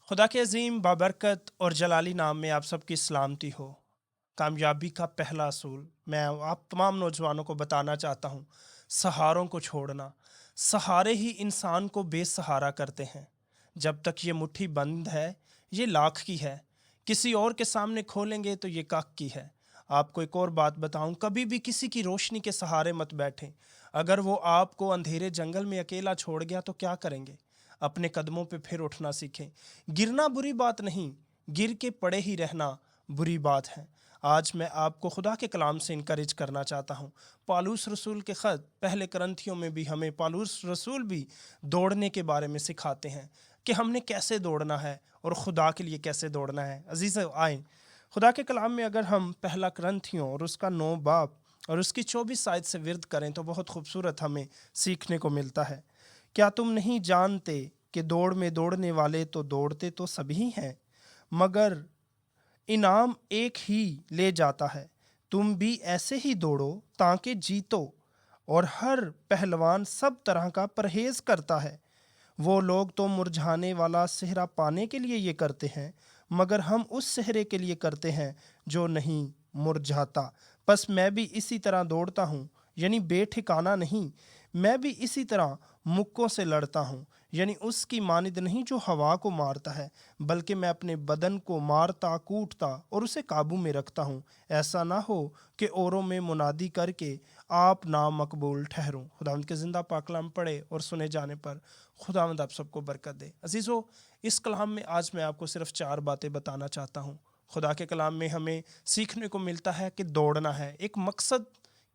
खुदा के अज़ीम बाबरकत और जलाली नाम में आप सबकी सलामती हो। कामयाबी का पहला असूल मैं आप तमाम नौजवानों को बताना चाहता हूँ, सहारों को छोड़ना। सहारे ही इंसान को बेसहारा करते हैं। जब तक ये मुट्ठी बंद है, ये लाख की है। किसी और के सामने खोलेंगे तो ये कख की है। आपको एक और बात बताऊं, कभी भी किसी की रोशनी के सहारे मत बैठें। अगर वो आपको अंधेरे जंगल में अकेला छोड़ गया तो क्या करेंगे? अपने कदमों पे फिर उठना सीखें। गिरना बुरी बात नहीं, गिर के पड़े ही रहना बुरी बात है। आज मैं आपको खुदा के कलाम से इनकरेज करना चाहता हूँ। पालूस रसूल के ख़त पहले करंथियों में भी हमें पालूस रसूल भी दौड़ने के बारे में सिखाते हैं कि हमने कैसे दौड़ना है और खुदा के लिए कैसे दौड़ना है। अजीज़ आए, खुदा के कलाम में अगर हम पहला करंथियों और उसका 9 बाब और उसकी 24 आयत से विर्द करें तो बहुत खूबसूरत हमें सीखने को मिलता है। क्या तुम नहीं जानते कि दौड़ में दौड़ने वाले तो दौड़ते तो सभी हैं, मगर इनाम एक ही ले जाता है। तुम भी ऐसे ही दौड़ो ताकि जीतो। और हर पहलवान सब तरह का परहेज करता है। वो लोग तो मुरझाने वाला सेहरा पाने के लिए ये करते हैं, मगर हम उस सेहरे के लिए करते हैं जो नहीं मुरझाता। बस मैं भी इसी तरह दौड़ता हूँ, यानी बेठिकाना नहीं। मैं भी इसी तरह मुक्कों से लड़ता हूँ, यानी उसकी मानिद नहीं जो हवा को मारता है, बल्कि मैं अपने बदन को मारता कूटता और उसे काबू में रखता हूँ। ऐसा ना हो कि औरों में मुनादी करके आप नामकबूल ठहरूं। खुदावंद के ज़िंदा पाक कलाम पढ़े और सुने जाने पर खुदावंद आप सबको बरकत दे। अजीज़ों, इस कलाम में आज मैं आपको सिर्फ 4 बातें बताना चाहता हूँ। खुदा के कलाम में हमें सीखने को मिलता है कि दौड़ना है, एक मकसद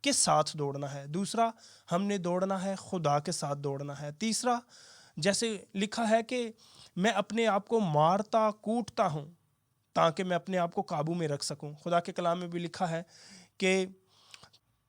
के साथ दौड़ना है। दूसरा, हमने दौड़ना है, खुदा के साथ दौड़ना है। तीसरा, जैसे लिखा है कि मैं अपने आप को मारता कूटता हूँ ताकि मैं अपने आप को काबू में रख सकूं। खुदा के कलाम में भी लिखा है कि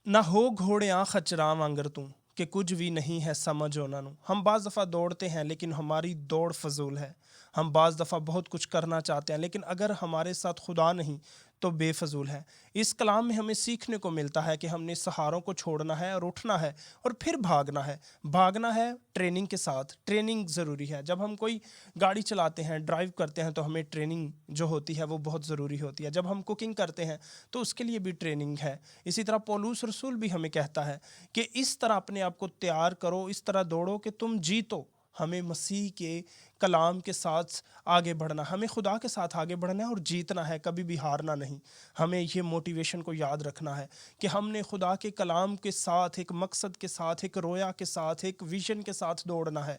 ना हो घोड़ियां खचरां वांगर तू कि कुछ भी नहीं है समझ ਉਹਨਾਂ ਨੂੰ। हम बाज़ दफ़ा दौड़ते हैं लेकिन हमारी दौड़ फजूल है। हम बाज़ दफ़ा बहुत कुछ करना चाहते हैं लेकिन अगर हमारे साथ खुदा नहीं तो बेफजूल है। इस कलाम में हमें सीखने को मिलता है कि हमने सहारों को छोड़ना है और उठना है और फिर भागना है। भागना है ट्रेनिंग के साथ। ट्रेनिंग ज़रूरी है। जब हम कोई गाड़ी चलाते हैं, ड्राइव करते हैं, तो हमें ट्रेनिंग जो होती है वो बहुत ज़रूरी होती है। जब हम कुकिंग करते हैं तो उसके लिए भी ट्रेनिंग है। इसी तरह पौलुस रसूल भी हमें कहता है कि इस तरह अपने आप को तैयार करो, इस तरह दौड़ो कि तुम जीतो। हमें मसीह के कलाम के साथ आगे बढ़ना, हमें खुदा के साथ आगे बढ़ना है और जीतना है, कभी भी हारना नहीं। हमें ये मोटिवेशन को याद रखना है कि हमने खुदा के कलाम के साथ, एक मकसद के साथ, एक रोया के साथ, एक विजन के साथ दौड़ना है।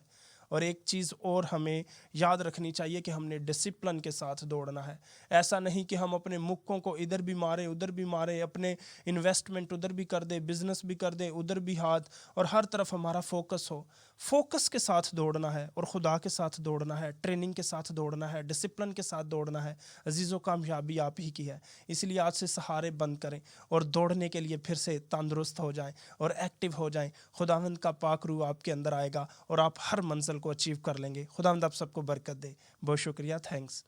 और एक चीज़ और हमें याद रखनी चाहिए कि हमने डिसिप्लिन के साथ दौड़ना है। ऐसा नहीं कि हम अपने मुक्कों को इधर भी मारे उधर भी मारे, अपने इन्वेस्टमेंट उधर भी कर दे, बिजनेस भी कर दे, उधर भी हाथ, और हर तरफ हमारा फोकस हो। फोकस के साथ दौड़ना है और खुदा के साथ दौड़ना है, ट्रेनिंग के साथ दौड़ना है, डिसिप्लिन के साथ दौड़ना है। अजीज़ों, कामयाबी आप ही की है। इसलिए आज से सहारे बंद करें और दौड़ने के लिए फिर से तंदुरुस्त हो जाएं और एक्टिव हो जाएं। खुदावंद का पाक रूह आपके अंदर आएगा और आप हर मंजिल को अचीव कर लेंगे। खुदावंद आप सबको बरकत दे। बहुत शुक्रिया, थैंक्स।